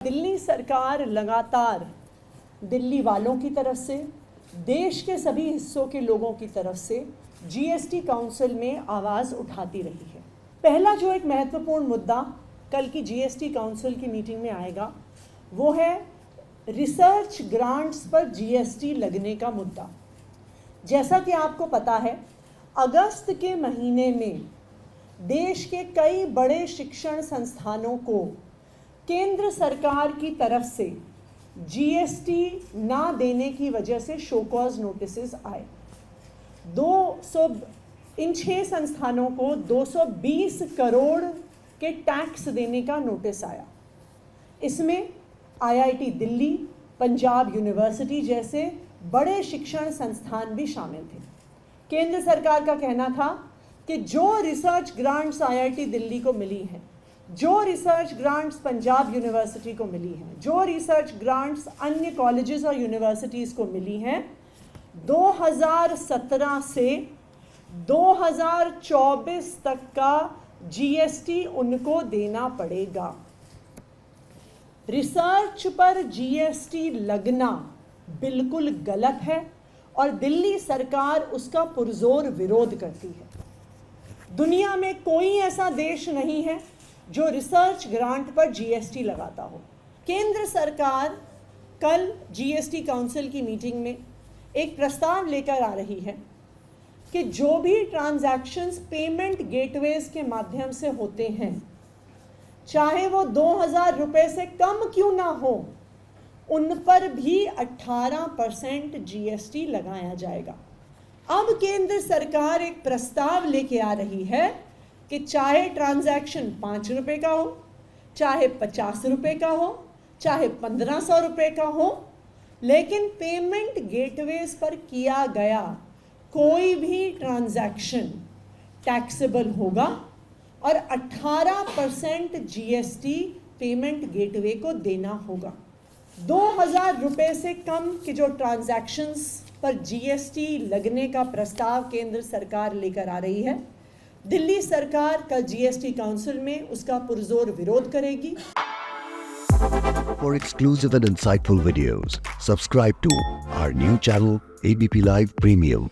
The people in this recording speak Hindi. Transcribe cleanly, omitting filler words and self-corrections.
दिल्ली सरकार लगातार दिल्ली वालों की तरफ से, देश के सभी हिस्सों के लोगों की तरफ से जीएसटी काउंसिल में आवाज़ उठाती रही है। पहला जो एक महत्वपूर्ण मुद्दा कल की जीएसटी काउंसिल की मीटिंग में आएगा वो है रिसर्च ग्रांट्स पर जीएसटी लगने का मुद्दा। जैसा कि आपको पता है, अगस्त के महीने में देश के कई बड़े शिक्षण संस्थानों को केंद्र सरकार की तरफ से जीएसटी ना देने की वजह से शो कॉज नोटिसेस आए। इन 6 संस्थानों को 220 करोड़ के टैक्स देने का नोटिस आया। इसमें आईआईटी दिल्ली, पंजाब यूनिवर्सिटी जैसे बड़े शिक्षण संस्थान भी शामिल थे। केंद्र सरकार का कहना था कि जो रिसर्च ग्रांट्स आईआईटी दिल्ली को मिली हैं, जो रिसर्च ग्रांट्स पंजाब यूनिवर्सिटी को मिली हैं, जो रिसर्च ग्रांट्स अन्य कॉलेजेस और यूनिवर्सिटीज़ को मिली हैं, 2017 से 2024 तक का जीएसटी उनको देना पड़ेगा। रिसर्च पर जीएसटी लगना बिल्कुल गलत है और दिल्ली सरकार उसका पुरजोर विरोध करती है। दुनिया में कोई ऐसा देश नहीं है जो रिसर्च ग्रांट पर जीएसटी लगाता हो। केंद्र सरकार कल जीएसटी काउंसिल की मीटिंग में एक प्रस्ताव लेकर आ रही है कि जो भी ट्रांजैक्शंस पेमेंट गेटवेज के माध्यम से होते हैं, चाहे वो 2000 रुपये से कम क्यों ना हो, उन पर भी 18% जीएसटी लगाया जाएगा। अब केंद्र सरकार एक प्रस्ताव लेके आ रही है कि चाहे ट्रांजैक्शन 5 रुपये का हो, चाहे 50 रुपये का हो, चाहे 1500 रुपये का हो, लेकिन पेमेंट गेटवेज पर किया गया कोई भी ट्रांजैक्शन टैक्सेबल होगा और 18% जीएसटी पेमेंट गेटवे को देना होगा। 2000 रुपये से कम के जो ट्रांजैक्शंस पर जीएसटी लगने का प्रस्ताव केंद्र सरकार लेकर आ रही है, दिल्ली सरकार कल जीएसटी काउंसिल में उसका पुरजोर विरोध करेगी। For exclusive and insightful videos, subscribe to our new channel ABP Live Premium.